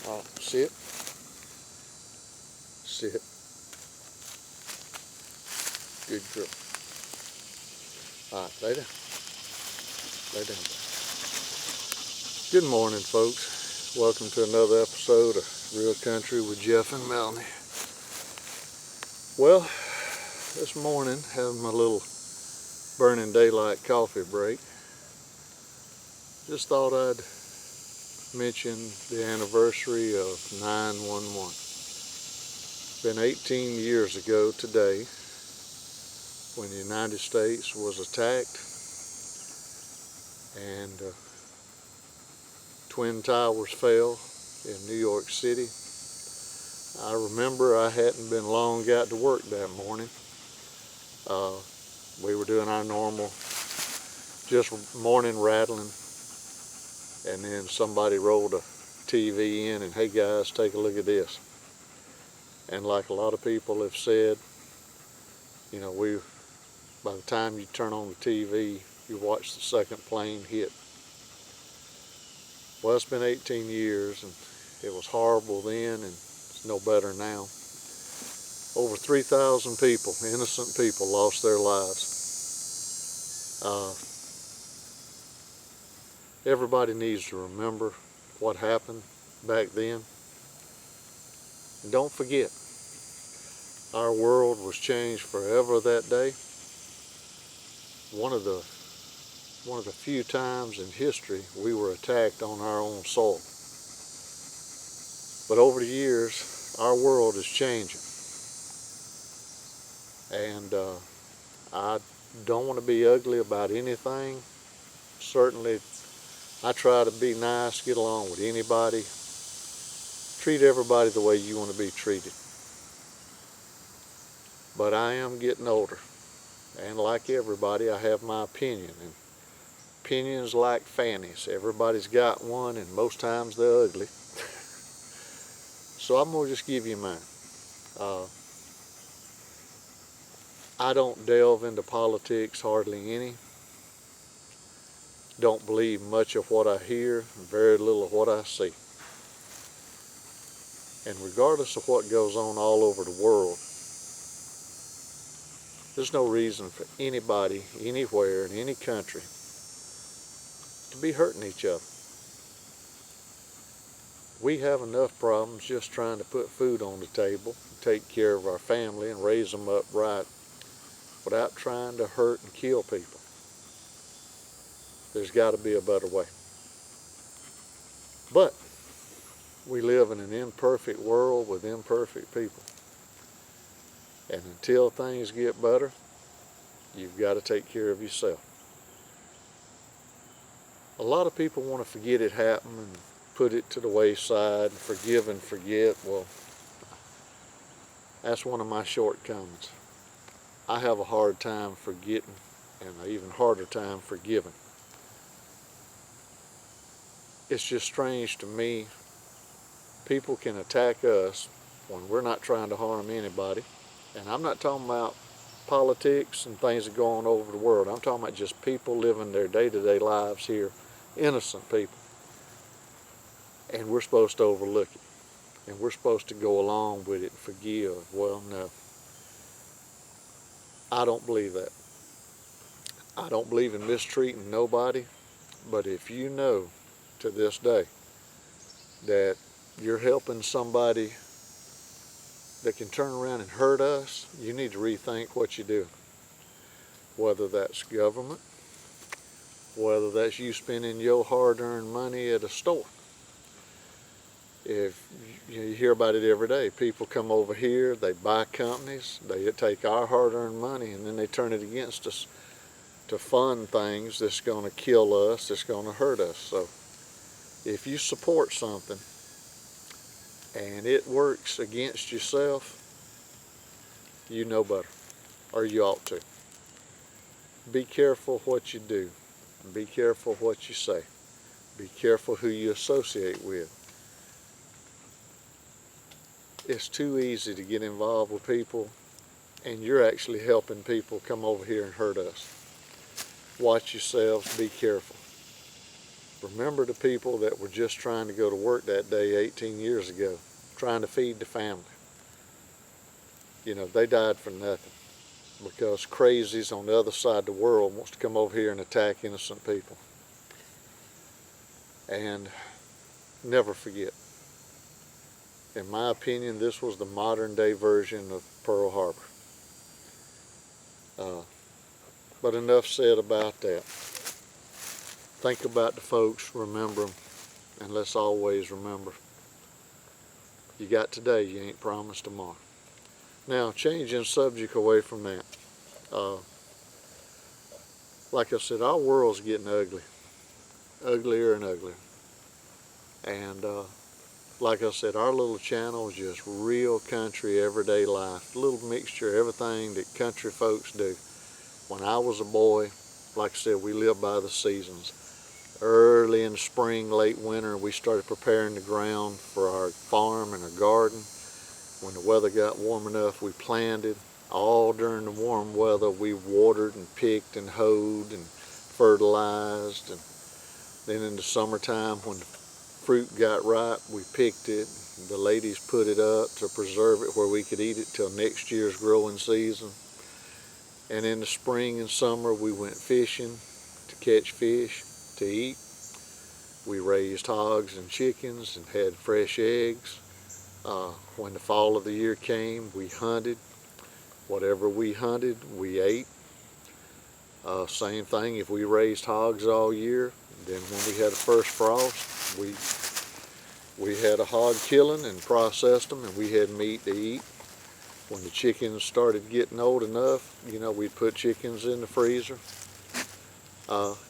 Sit. Sit. Good girl. All right, lay down. Lay down. Good morning, folks. Welcome to another episode of Real Country with Jeff and Melanie. Well, this morning, having my little Burning Daylight coffee break, just thought I'd mention the anniversary of 9/11. It's been 18 years ago today when the United States was attacked and Twin Towers fell in New York City. I remember I hadn't been long got to work that morning. We were doing our normal just morning rattling, and then somebody rolled a TV in and, hey guys, take a look at this. And like a lot of people have said, you know, by the time you turn on the TV, you watch the second plane hit. Well, it's been 18 years and it was horrible then and it's no better now. Over 3,000 people, innocent people, lost their lives. Everybody needs to remember what happened back then. And don't forget, our world was changed forever that day. One of the few times in history we were attacked on our own soil. But over the years, our world is changing. And I don't want to be ugly about anything. Certainly, I try to be nice, get along with anybody, treat everybody the way you want to be treated. But I am getting older, and like everybody, I have my opinion. And opinions like fannies. Everybody's got one, and most times they're ugly. So I'm going to just give you mine. I don't delve into politics hardly any. Don't believe much of what I hear, very little of what I see. And regardless of what goes on all over the world, there's no reason for anybody, anywhere, in any country, to be hurting each other. We have enough problems just trying to put food on the table, take care of our family, and raise them up right without trying to hurt and kill people. There's got to be a better way. But we live in an imperfect world with imperfect people. And until things get better, you've got to take care of yourself. A lot of people want to forget it happened and put it to the wayside and forgive and forget. Well, that's one of my shortcomings. I have a hard time forgetting and an even harder time forgiving. It's just strange to me. People can attack us when we're not trying to harm anybody. And I'm not talking about politics and things that go on over the world. I'm talking about just people living their day-to-day lives here, innocent people. And we're supposed to overlook it. And we're supposed to go along with it and forgive. Well, no. I don't believe that. I don't believe in mistreating nobody. But if you know to this day that you're helping somebody that can turn around and hurt us, you need to rethink what you do. Whether that's government, whether that's you spending your hard-earned money at a store. If you hear about it every day, people come over here, they buy companies, they take our hard-earned money, and then they turn it against us to fund things that's going to kill us, that's going to hurt us. So if you support something and it works against yourself, you know better, or you ought to. Be careful what you do. Be careful what you say. Be careful who you associate with. It's too easy to get involved with people, and you're actually helping people come over here and hurt us. Watch yourselves. Be careful. Remember the people that were just trying to go to work that day 18 years ago, trying to feed the family. You know, they died for nothing because crazies on the other side of the world wants to come over here and attack innocent people. And never forget. In my opinion, this was the modern day version of Pearl Harbor. But enough said about that. Think about the folks, remember them, and let's always remember, you got today, you ain't promised tomorrow. Now, changing subject away from that. Like I said, our world's getting ugly. Uglier and uglier. And like I said, our little channel is just real country, everyday life. A little mixture of everything that country folks do. When I was a boy, like I said, we lived by the seasons. Early in the spring, late winter, we started preparing the ground for our farm and our garden. When the weather got warm enough, we planted. All during the warm weather, we watered and picked and hoed and fertilized. And then in the summertime, when the fruit got ripe, we picked it. The ladies put it up to preserve it where we could eat it till next year's growing season. And in the spring and summer, we went fishing to catch fish to eat. We raised hogs and chickens and had fresh eggs. When the fall of the year came, we hunted. Whatever we hunted, we ate. Same thing, if we raised hogs all year, then when we had a first frost, we had a hog killing and processed them, and we had meat to eat. When the chickens started getting old enough, you know, we'd put chickens in the freezer.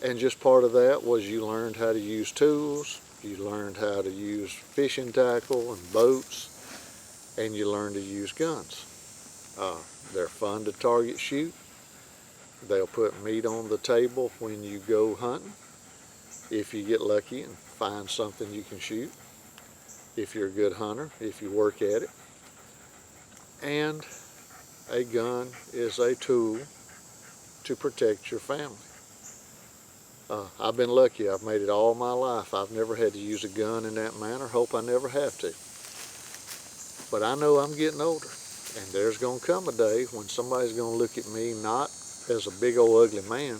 And just part of that was you learned how to use tools, you learned how to use fishing tackle and boats, and you learned to use guns. They're fun to target shoot. They'll put meat on the table when you go hunting, if you get lucky and find something you can shoot, if you're a good hunter, if you work at it. And a gun is a tool to protect your family. I've been lucky. I've made it all my life. I've never had to use a gun in that manner. Hope I never have to. But I know I'm getting older, and there's going to come a day when somebody's going to look at me not as a big old ugly man,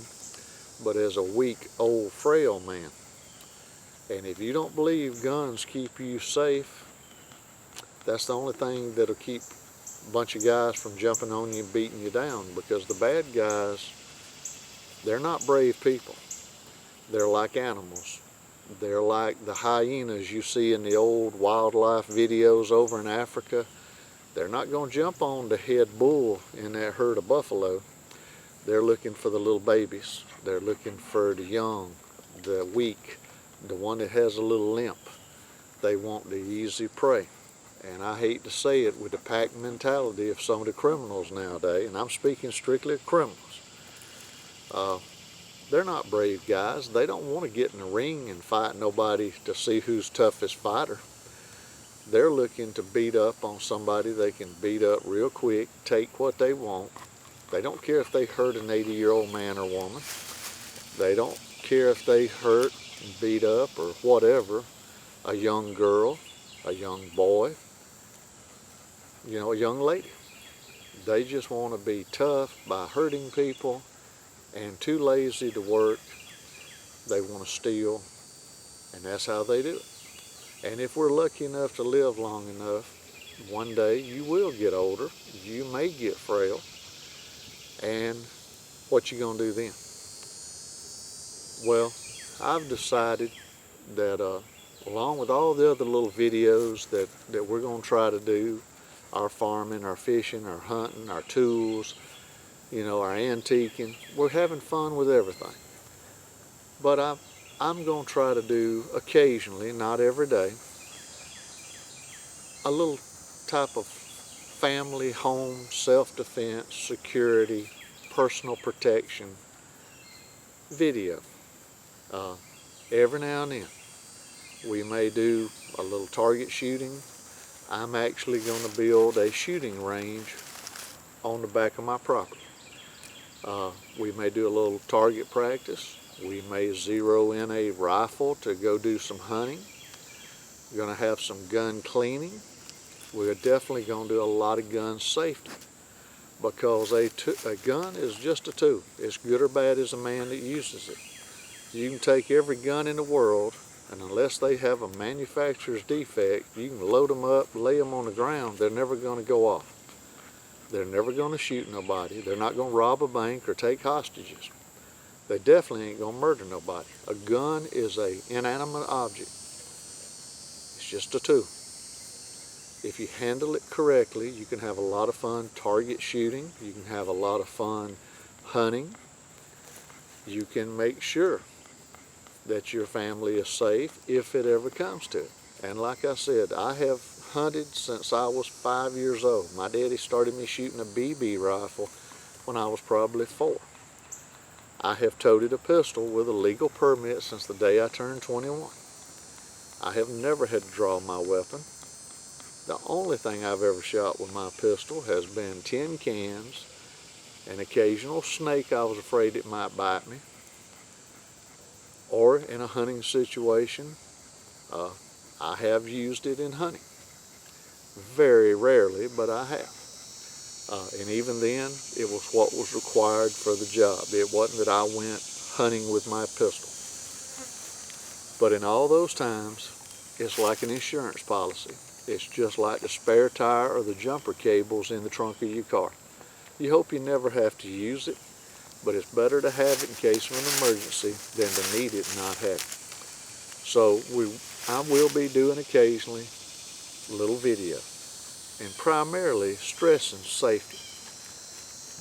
but as a weak, old, frail man. And if you don't believe guns keep you safe, that's the only thing that'll keep a bunch of guys from jumping on you and beating you down, because the bad guys, they're not brave people. They're like animals. They're like the hyenas you see in the old wildlife videos over in Africa. They're not going to jump on the head bull in that herd of buffalo. They're looking for the little babies. They're looking for the young, the weak, the one that has a little limp. They want the easy prey. And I hate to say it, with the pack mentality of some of the criminals nowadays, and I'm speaking strictly of criminals, they're not brave guys. They don't want to get in the ring and fight nobody to see who's toughest fighter. They're looking to beat up on somebody they can beat up real quick, take what they want. They don't care if they hurt an 80-year-old man or woman. They don't care if they hurt and beat up or whatever a young girl, a young boy, you know, a young lady. They just want to be tough by hurting people, and too lazy to work. They want to steal, and that's how they do it. And if we're lucky enough to live long enough, one day you will get older, you may get frail, and what you gonna do then? Well, I've decided that along with all the other little videos that we're gonna try to do, our farming, our fishing, our hunting, our tools, you know, our antiquing, we're having fun with everything. But I'm going to try to do occasionally, not every day, a little type of family, home, self-defense, security, personal protection video. Every now and then, we may do a little target shooting. I'm actually going to build a shooting range on the back of my property. We may do a little target practice. We may zero in a rifle to go do some hunting. We're going to have some gun cleaning. We're definitely going to do a lot of gun safety, because a gun is just a tool. It's good or bad as a man that uses it. You can take every gun in the world, and unless they have a manufacturer's defect, you can load them up, lay them on the ground, they're never going to go off. They're never going to shoot nobody. They're not going to rob a bank or take hostages. They definitely ain't going to murder nobody. A gun is an inanimate object. It's just a tool. If you handle it correctly, you can have a lot of fun target shooting. You can have a lot of fun hunting. You can make sure that your family is safe if it ever comes to it. And like I said, I have hunted since I was 5 years old. My daddy started me shooting a BB rifle when I was probably 4. I have toted a pistol with a legal permit since the day I turned 21. I have never had to draw my weapon. The only thing I've ever shot with my pistol has been tin cans, an occasional snake I was afraid it might bite me, or in a hunting situation. I have used it in hunting. Very rarely, but I have. And even then, it was what was required for the job. It wasn't that I went hunting with my pistol. But in all those times, it's like an insurance policy. It's just like the spare tire or the jumper cables in the trunk of your car. You hope you never have to use it, but it's better to have it in case of an emergency than to need it and not have it. So I will be doing occasionally a little video, and primarily stressing safety,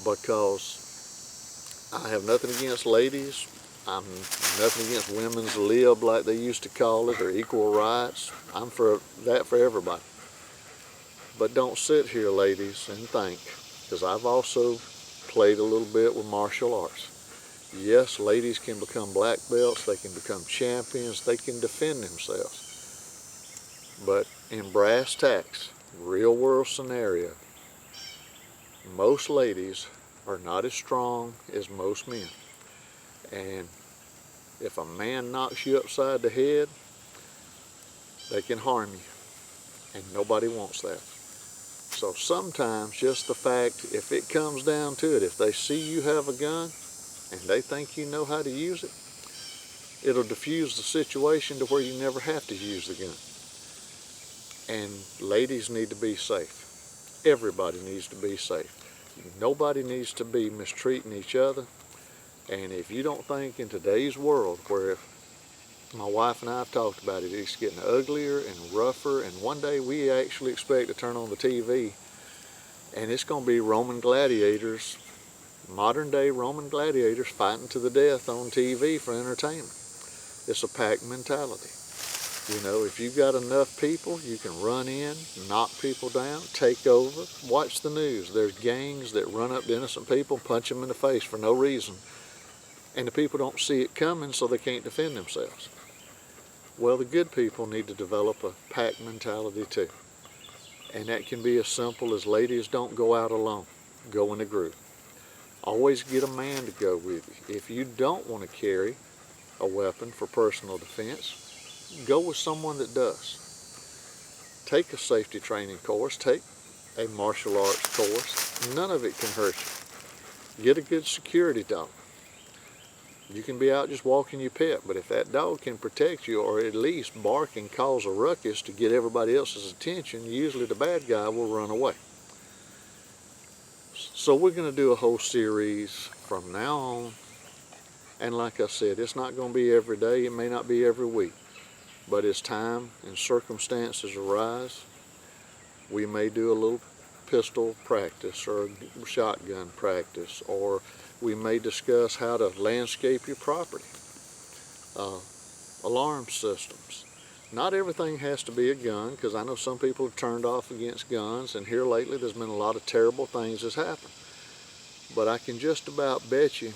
because I have nothing against ladies. I'm nothing against women's lib, like they used to call it, or equal rights. I'm for that for everybody. But don't sit here, ladies, and think, because I've also played a little bit with martial arts. Yes, ladies can become black belts, they can become champions, they can defend themselves. But in brass tacks, real world scenario, most ladies are not as strong as most men. And if a man knocks you upside the head, they can harm you. And nobody wants that. So sometimes just the fact, if it comes down to it, if they see you have a gun and they think you know how to use it, it'll diffuse the situation to where you never have to use the gun. And ladies need to be safe. Everybody needs to be safe. Nobody needs to be mistreating each other. And if you don't think in today's world, where my wife and I have talked about it, it's getting uglier and rougher, and one day we actually expect to turn on the TV and it's going to be Roman gladiators, modern day Roman gladiators fighting to the death on TV for entertainment. It's a pack mentality. You know, if you've got enough people, you can run in, knock people down, take over. Watch the news. There's gangs that run up to innocent people, punch them in the face for no reason. And the people don't see it coming, so they can't defend themselves. Well, the good people need to develop a pack mentality too. And that can be as simple as, ladies, don't go out alone. Go in a group. Always get a man to go with you. If you don't want to carry a weapon for personal defense, go with someone that does. Take a safety training course. Take a martial arts course. None of it can hurt you. Get a good security dog. You can be out just walking your pet, but if that dog can protect you, or at least bark and cause a ruckus to get everybody else's attention, usually the bad guy will run away. So we're going to do a whole series from now on. And like I said, it's not going to be every day. It may not be every week. But as time and circumstances arise, we may do a little pistol practice or shotgun practice, or we may discuss how to landscape your property, alarm systems. Not everything has to be a gun, because I know some people have turned off against guns, and here lately there's been a lot of terrible things that's happened. But I can just about bet you,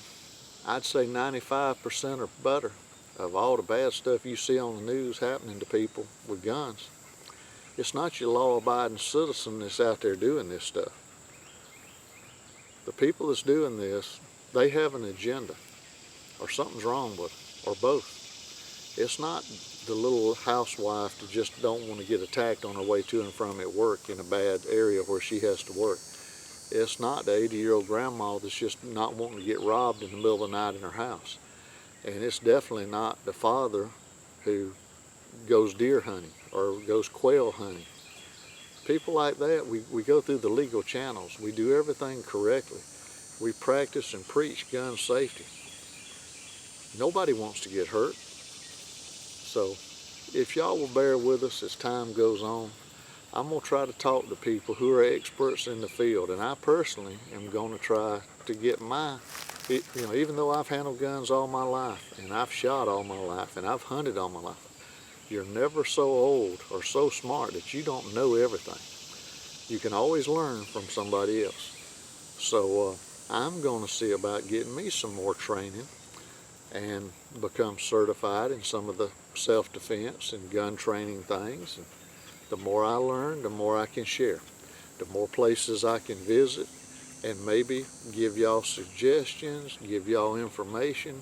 I'd say 95% or better of all the bad stuff you see on the news happening to people with guns, it's not your law-abiding citizen that's out there doing this stuff. The people that's doing this, they have an agenda. or something's wrong with her, or both. It's not the little housewife that just don't want to get attacked on her way to and from at work in a bad area where she has to work. It's not the 80-year-old grandma that's just not wanting to get robbed in the middle of the night in her house. And it's definitely not the father who goes deer hunting or goes quail hunting. People like that, we go through the legal channels. We do everything correctly. We practice and preach gun safety. Nobody wants to get hurt. So if y'all will bear with us as time goes on, I'm going to try to talk to people who are experts in the field. And I personally am going to try to get even though I've handled guns all my life, and I've shot all my life, and I've hunted all my life, you're never so old or so smart that you don't know everything. You can always learn from somebody else. So I'm going to see about getting me some more training and become certified in some of the self-defense and gun training things. And the more I learn, the more I can share. The more places I can visit, and maybe give y'all suggestions, give y'all information.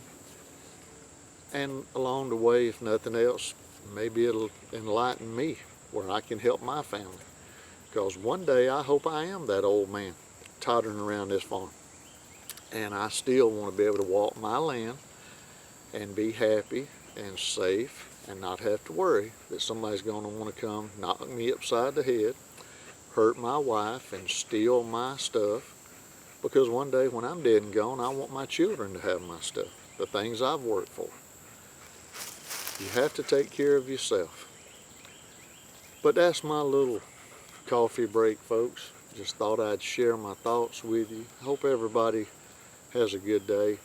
And along the way, if nothing else, maybe it'll enlighten me where I can help my family. Because one day I hope I am that old man tottering around this farm. And I still want to be able to walk my land and be happy and safe and not have to worry that somebody's going to want to come knock me upside the head, hurt my wife, and steal my stuff. Because one day when I'm dead and gone, I want my children to have my stuff, the things I've worked for. You have to take care of yourself. But that's my little coffee break, folks. Just thought I'd share my thoughts with you. Hope everybody has a good day.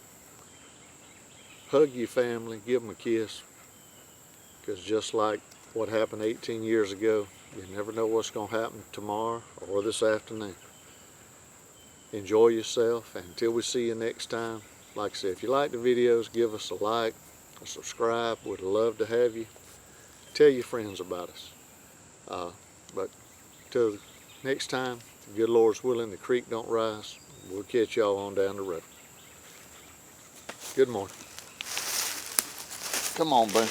Hug your family, give them a kiss. Because just like what happened 18 years ago, you never know what's going to happen tomorrow or this afternoon. Enjoy yourself, and until we see you next time, like I said, if you like the videos, give us a like, a subscribe. We'd love to have you. Tell your friends about us. But till next time, the good Lord's willing, the creek don't rise. We'll catch y'all on down the road. Good morning. Come on, Boone.